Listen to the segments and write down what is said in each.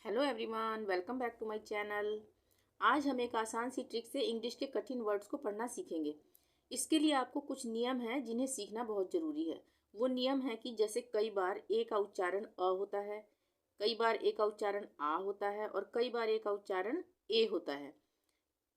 Hello everyone, welcome back to my channel. आज हम एक आसान सी ट्रिक से इंग्लिश के कठिन वर्ड्स को पढ़ना सीखेंगे। इसके लिए आपको कुछ नियम हैं जिन्हें सीखना बहुत ज़रूरी है। वो नियम है कि जैसे कई बार ए का उच्चारण अ होता है, कई बार ए का उच्चारण आ होता है और कई बार ए का उच्चारण ए होता है।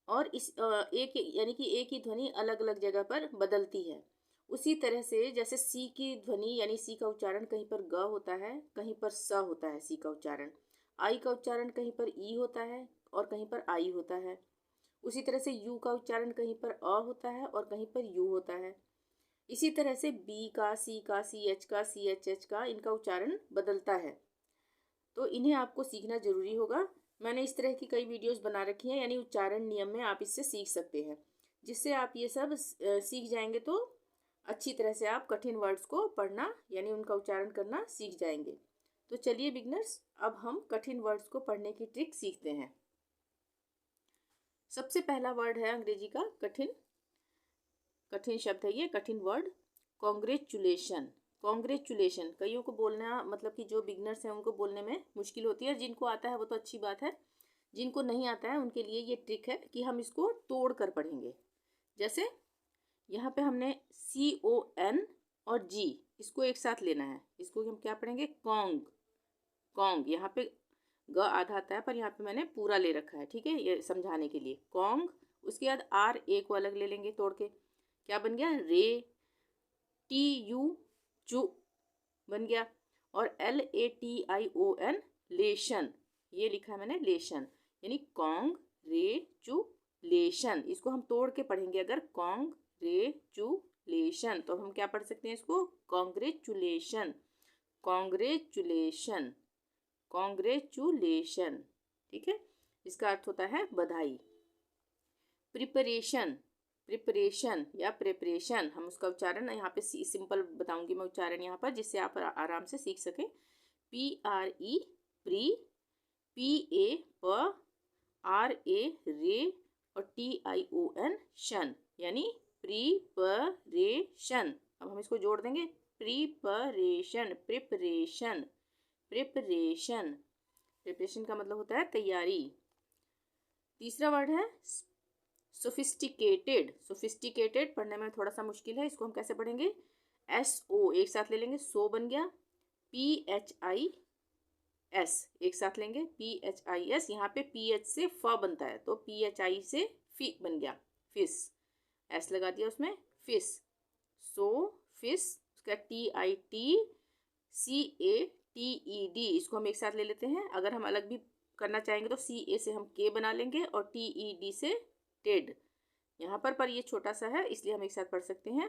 और इस ए के यानी कि ए की ध्वनि अलग अलग जगह पर बदलती है। उसी तरह से जैसे सी की ध्वनि यानी सी का उच्चारण कहीं पर ग होता है, कहीं पर स होता है सी का उच्चारण। आई का उच्चारण कहीं पर ई होता है और कहीं पर आई होता है। उसी तरह से यू का उच्चारण कहीं पर अ होता है और कहीं पर यू होता है। इसी तरह से बी का, सी का, सी एच का, सी एच एच का इनका उच्चारण बदलता है। तो इन्हें आपको सीखना ज़रूरी होगा। मैंने इस तरह की कई वीडियोस बना रखी हैं, यानी उच्चारण नियम में आप इससे सीख सकते हैं, जिससे आप ये सब सीख जाएंगे तो अच्छी तरह से आप कठिन वर्ड्स को पढ़ना यानी उनका उच्चारण करना सीख जाएंगे। तो चलिए बिगनर्स, अब हम कठिन वर्ड्स को पढ़ने की ट्रिक सीखते हैं। सबसे पहला वर्ड है अंग्रेजी का कठिन कठिन शब्द है, ये कठिन वर्ड कॉन्ग्रेचुलेशन। कॉन्ग्रेचुलेशन कईयों को बोलना, मतलब कि जो बिगनर्स हैं उनको बोलने में मुश्किल होती है। जिनको आता है वो तो अच्छी बात है, जिनको नहीं आता है उनके लिए ये ट्रिक है कि हम इसको तोड़ कर पढ़ेंगे। जैसे यहाँ पे हमने CON और G इसको एक साथ लेना है। इसको हम क्या पढ़ेंगे? कॉन्ग। कॉन्ग, यहाँ पे ग आधा आता है पर यहाँ पे मैंने पूरा ले रखा है, ठीक है, ये समझाने के लिए। कॉन्ग। उसके बाद RA को अलग ले लेंगे तोड़ के। क्या बन गया? रे। TU चू बन गया। और LATION लेशन, ये लिखा है मैंने लेशन, यानी कॉन्ग रे चू लेशन। इसको हम तोड़ के पढ़ेंगे। अगर कॉन्ग रे चू लेशन तो हम क्या पढ़ सकते हैं इसको? कॉन्ग्रेचुलेशन। कॉन्ग्रेचुलेशन। कॉन्ग्रेचुलेशन, ठीक है। इसका अर्थ होता है बधाई। प्रिपरेशन। प्रिपरेशन या प्रिपरेशन, हम उसका उच्चारण यहाँ पे सिंपल बताऊंगी मैं उच्चारण यहाँ पर, जिससे आप आराम से सीख सकें। PRE प्री, PA प, RA रे और TION शन, यानी प्रिपरेशन। अब हम इसको जोड़ देंगे। Preparation, preparation, preparation. प्रिपरेशन का मतलब होता है तैयारी। तीसरा वर्ड है सोफिस्टिकेटेड। सोफिस्टिकेटेड पढ़ने में थोड़ा सा मुश्किल है, इसको हम कैसे पढ़ेंगे? SO एक साथ ले लेंगे, सो बन गया। PHIS एक साथ लेंगे, PHIS। यहाँ पे PH से फ बनता है तो PHI से फी बन गया, फिस। एस लगा दिया उसमें, फिस। सो फिस। उसका TITCATED, इसको हम एक साथ ले लेते हैं। अगर हम अलग भी करना चाहेंगे तो CA से हम के बना लेंगे और TED से टेड। यहाँ पर ये छोटा सा है इसलिए हम एक साथ पढ़ सकते हैं।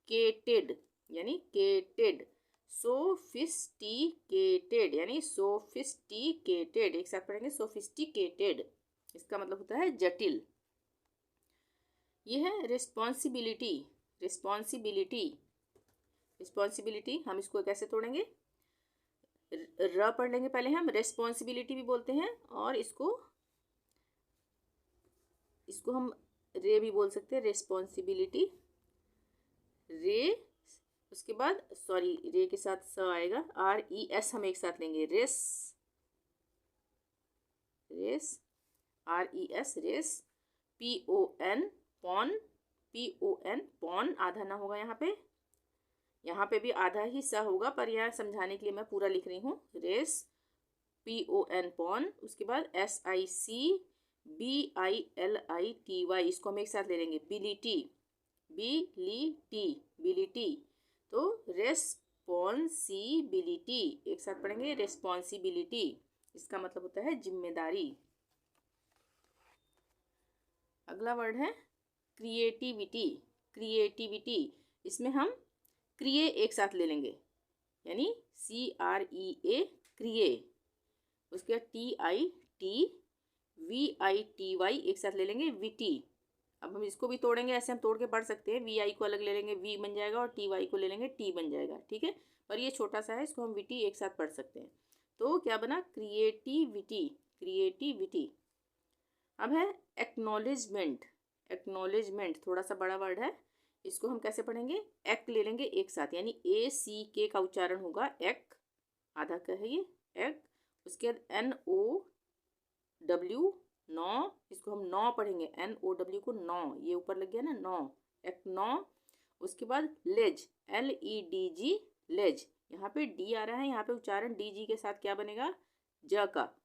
केटेड यानी केटेड। सोफिस्टिकेटेड यानी सोफिस्टिकेटेड, एक साथ पढ़ेंगे सोफिस्टिकेटेड। इसका मतलब होता है जटिल। यह है रिस्पॉन्सिबिलिटी। रिस्पॉन्सिबिलिटी। रिस्पॉन्सिबिलिटी हम इसको कैसे तोड़ेंगे? र पढ़ लेंगे पहले हम। रिस्पॉन्सिबिलिटी भी बोलते हैं और इसको हम रे भी बोल सकते हैं, रिस्पॉन्सिबिलिटी। रे, उसके बाद सॉरी रे के साथ स आएगा, RES हम एक साथ लेंगे। रेस, रेस, RES रेस। PON पॉन, PON पॉन, आधा ना होगा यहाँ पे। यहाँ पे भी आधा ही सा होगा पर यह समझाने के लिए मैं पूरा लिख रही हूँ। रेस, PON पॉन। उसके बाद SICBILITY, इसको हम एक साथ ले लेंगे। बिलिटी, बिलिटी, बिलिटी। तो रेस्पॉन्सिबिलिटी एक साथ पढ़ेंगे, रेस्पॉन्सिबिलिटी। इसका मतलब होता है जिम्मेदारी। अगला वर्ड है क्रिएटिविटी। क्रिएटिविटी, इसमें हम क्रिए एक साथ ले लेंगे, यानी CREA क्रिए। उसके बाद TITVITY एक साथ ले लेंगे, विटी। अब हम इसको भी तोड़ेंगे, ऐसे हम तोड़ के पढ़ सकते हैं। VI को अलग ले लेंगे, V बन जाएगा, और TY को ले लेंगे, T बन जाएगा, ठीक है। पर ये छोटा सा है, इसको हम विटी एक साथ पढ़ सकते हैं। तो क्या बना? क्रिएटिविटी। क्रिएटिविटी। अब है एक्नॉलेजमेंट। एक्नॉलेजमेंट थोड़ा सा बड़ा वर्ड है, इसको हम कैसे पढ़ेंगे? एक ले लेंगे एक साथ, यानी ACK का उच्चारण होगा एक, आधा का है ये एक। उसके उसके बाद NOW नौ, इसको हम नौ पढ़ेंगे, NOW को नौ, ये ऊपर लग गया ना नौ, एक नौ। उसके बाद लेज, LEDG लेज, यहाँ पे डी आ रहा है, यहाँ पे उच्चारण DG के साथ क्या बनेगा, ज का,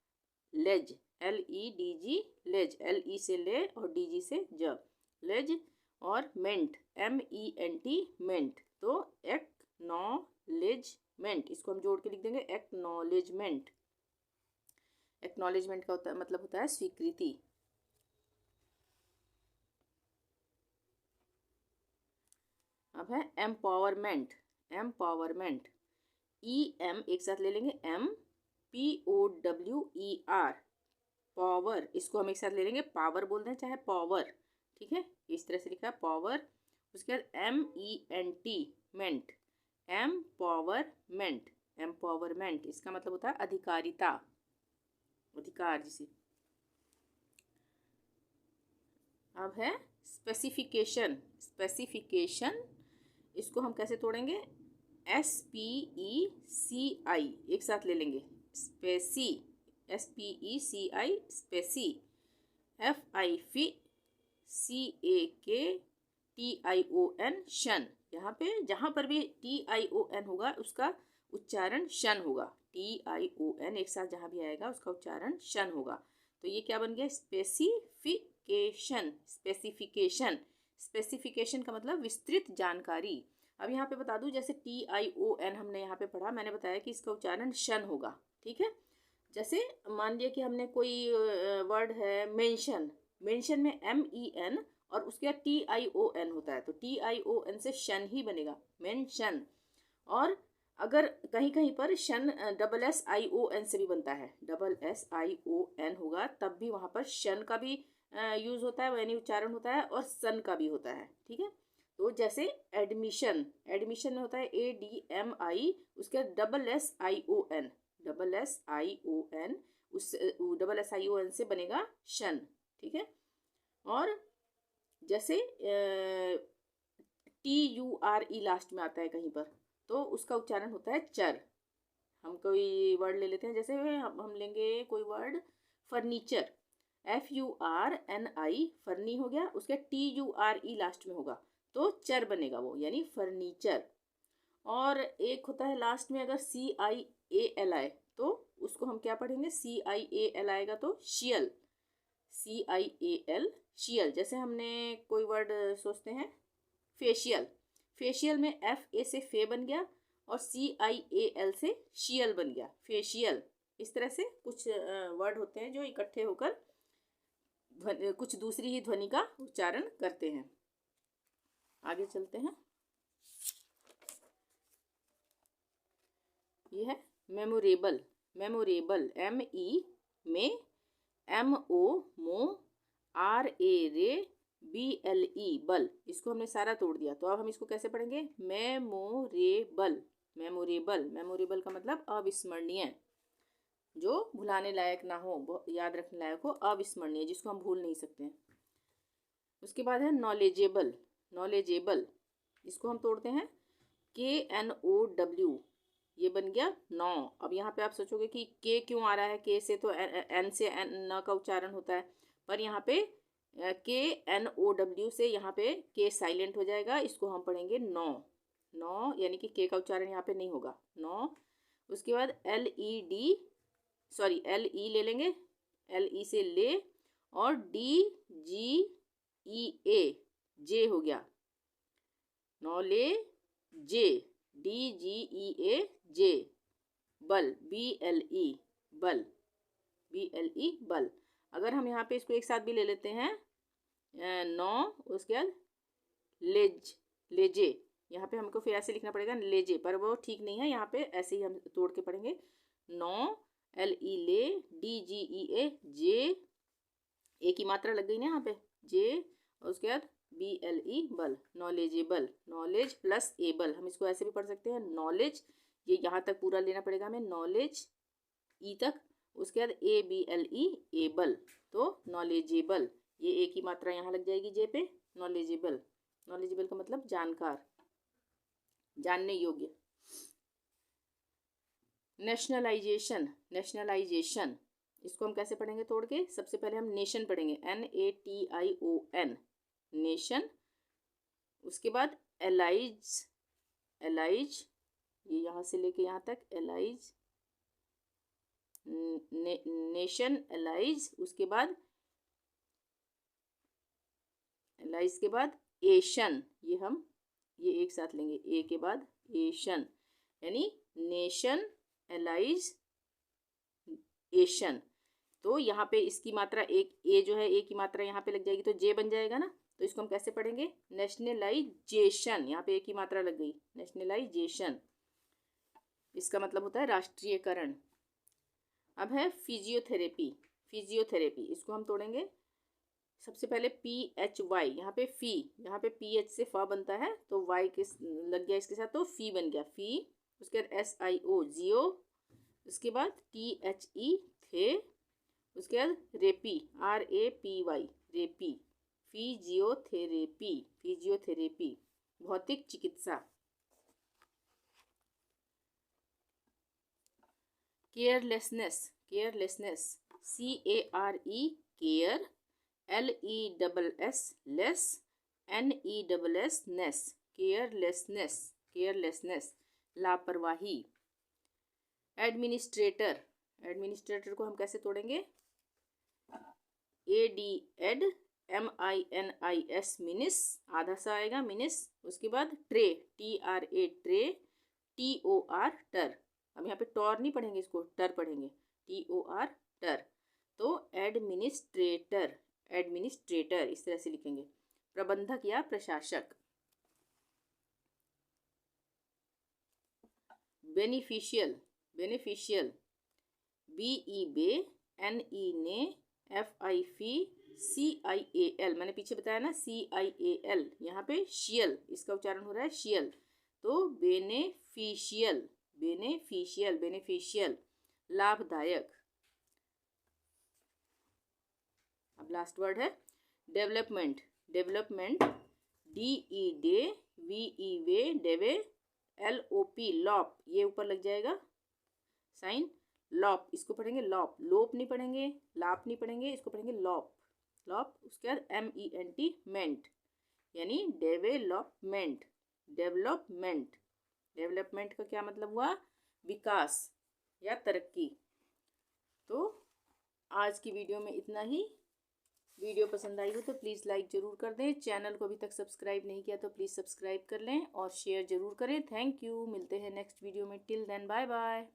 लेज, LEDG लेज, LE से ले और DG से ज, लेज। और मेंट, MENT मेंट, तो एक्नॉलेजमेंट, इसको हम जोड़ के लिख देंगे एक्नॉलेजमेंट। एक्नॉलेजमेंट का मतलब होता है स्वीकृति। अब है एम्पावरमेंट, एम्पावरमेंट, EM एक साथ ले लेंगे, MPOWER, पावर, इसको हम एक साथ ले लेंगे पावर बोल दें चाहे पावर, ठीक है, इस तरह से लिखा है पावर। उसके बाद MENT मेंट, एम्पावरमेंट, एम्पावरमेंट इसका मतलब होता है अधिकारिता, अधिकार जिसे। अब है स्पेसिफिकेशन, स्पेसिफिकेशन, इसको हम कैसे तोड़ेंगे, SPECI एक साथ ले लेंगे, स्पेसी, SPECI स्पेसी, FIFCAKTION शन, यहाँ पे जहाँ पर भी TION होगा उसका उच्चारण शन होगा, TION एक साथ जहाँ भी आएगा उसका उच्चारण शन होगा। तो ये क्या बन गया, स्पेसिफिकेशन, स्पेसिफिकेशन, स्पेसिफिकेशन का मतलब विस्तृत जानकारी। अब यहाँ पे बता दूं, जैसे TION हमने यहाँ पे पढ़ा, मैंने बताया कि इसका उच्चारण शन होगा, ठीक है। जैसे मान लिया कि हमने कोई वर्ड है मेंशन, मेंशन में MEN और उसके बाद TION होता है, तो TION से शन ही बनेगा, मेंशन। और अगर कहीं कहीं पर शन SSION से भी बनता है, SSION होगा, तब भी वहाँ पर शन का भी यूज़ होता है, यानी उच्चारण होता है, और सन का भी होता है, ठीक है। तो जैसे एडमिशन, एडमिशन में होता है ADMI, उसके SSION, SSION, उस SSION से बनेगा शन, ठीक है। और जैसे TURE लास्ट में आता है कहीं पर, तो उसका उच्चारण होता है चर। हम कोई वर्ड ले लेते हैं, जैसे हम लेंगे कोई वर्ड फर्नीचर, FURNI फर्नी हो गया, उसके TURE लास्ट में होगा तो चर बनेगा वो, यानी फर्नीचर। और एक होता है लास्ट में अगर CIAL, तो उसको हम क्या पढ़ेंगे, CIAL आएगा तो शियल, CIAL शियल। जैसे हमने कोई वर्ड सोचते हैं फेशियल, फेशियल में FA से फे बन गया और CIAL से शियल बन गया, फेशियल। इस तरह से कुछ वर्ड होते हैं जो इकट्ठे होकर कुछ दूसरी ही ध्वनि का उच्चारण करते हैं। आगे चलते हैं, ये है मेमोरेबल, मेमोरेबल, ME में MO मो, RA BLE बल, इसको हमने सारा तोड़ दिया, तो अब हम इसको कैसे पढ़ेंगे, मेमोरेबल, मेमोरेबल, मेमोरेबल का मतलब अविस्मरणीय, जो भुलाने लायक ना हो, याद रखने लायक हो, अविस्मरणीय, जिसको हम भूल नहीं सकते हैं। उसके बाद है नॉलेजेबल, नॉलेजेबल, इसको हम तोड़ते हैं KNOW, ये बन गया नौ। अब यहाँ पे आप सोचोगे कि के क्यों आ रहा है, के से तो N से न का उच्चारण होता है, पर यहाँ पे KNOW से यहाँ पे के साइलेंट हो जाएगा, इसको हम पढ़ेंगे नौ, नौ, यानी कि के का उच्चारण यहाँ पे नहीं होगा, नौ। उसके बाद LE ले लेंगे, LE से ले, और DGEA जे हो गया, नौले जे, DGEA जे, बल, BLE बल, BLE बल। अगर हम यहाँ पे इसको एक साथ भी ले लेते हैं, नौ, उसके बाद लेज, लेजे, यहाँ पे हमको फिर ऐसे लिखना पड़ेगा लेजे, पर वो ठीक नहीं है, यहाँ पे ऐसे ही हम तोड़ के पढ़ेंगे, नौ, LE ले, DGEA जे, ए की मात्रा लग गई ना यहाँ पे, जे, और उसके बाद BLE बल, नॉलेजेबल, नॉलेज प्लस एबल, हम इसको ऐसे भी पढ़ सकते हैं, नॉलेज, ये यहाँ तक पूरा लेना पड़ेगा हमें, नॉलेज ई तक, उसके बाद ABLE एबल, तो नॉलेजेबल, ये ए की मात्रा यहाँ लग जाएगी जे पे, नॉलेजेबल, नॉलेजेबल का मतलब जानकार, जानने योग्य। नेशनलाइजेशन, नेशनलाइजेशन इसको हम कैसे पढ़ेंगे तोड़ के? सबसे पहले हम नेशन पढ़ेंगे, NATION, नेशन। उसके बाद एलाइज, एलाइज ये यहाँ से लेके यहाँ तक एलाइज, नेशन एलाइज। उसके बाद एलाइज के बाद एशन, ये हम ये एक साथ लेंगे, ए के बाद एशन, यानी नेशन एलाइज एशन। तो यहाँ पे इसकी मात्रा एक, ए जो है ए की मात्रा यहाँ पे लग जाएगी तो जे बन जाएगा ना। तो इसको हम कैसे पढ़ेंगे? नेशनलाइजेशन, यहाँ पे ए की मात्रा लग गई, नेशनलाइजेशन। इसका मतलब होता है राष्ट्रीयकरण। अब है फिजियोथेरेपी, फिजियोथेरेपी इसको हम तोड़ेंगे। सबसे पहले PHY, यहाँ पे फी, यहाँ पे PH से फा बनता है तो Y के लग गया इसके साथ तो फी बन गया, फी। उसके बाद SIO, जियो। उसके बाद THE, थे। उसके बाद रेपी, RAPY, रेपी, फिजियोथेरेपी, फिजियोथेरेपी भौतिक चिकित्सा। Carelessness, carelessness, CARE, care, LESS, less, NESS, नेस, केयरलेसनेस, केयरलेसनेस लापरवाही। एडमिनिस्ट्रेटर, एडमिनिस्ट्रेटर को हम कैसे तोड़ेंगे? AD, एड, MINIS, मिनिस, आधा सा आएगा मिनिस। उसके बाद ट्रे, TRA, ट्रे, TOR, टर। अब यहाँ पे टॉर नहीं पढ़ेंगे, इसको टर पढ़ेंगे, TOR, टर। तो एडमिनिस्ट्रेटर, एडमिनिस्ट्रेटर इस तरह से लिखेंगे, प्रबंधक या प्रशासक। बेनिफिशियल, बेनिफिशियल, BE, बे, NE, ने, FI, फी, CIAL, मैंने पीछे बताया ना CIAL, यहाँ पे शियल, इसका उच्चारण हो रहा है शियल। तो बेनिफिशियल, बेनिफिशियल, बेनिफिशियल लाभदायक। अब लास्ट वर्ड है development, development, DE, day, VE, वे, डेवे, LOP, लॉप, ये ऊपर लग जाएगा साइन, लॉप इसको पढ़ेंगे लॉप, लोप नहीं पढ़ेंगे, लाप नहीं पढ़ेंगे, इसको पढ़ेंगे लॉप, लॉप। उसके बाद MENT, मेंट, यानी डेवलपमेंट, डेवलपमेंट। डेवलपमेंट का क्या मतलब हुआ? विकास या तरक्की। तो आज की वीडियो में इतना ही। वीडियो पसंद आई हो तो प्लीज़ लाइक ज़रूर कर दें। चैनल को अभी तक सब्सक्राइब नहीं किया तो प्लीज़ सब्सक्राइब कर लें और शेयर ज़रूर करें। Thank you. मिलते हैं नेक्स्ट वीडियो में। Till then bye bye.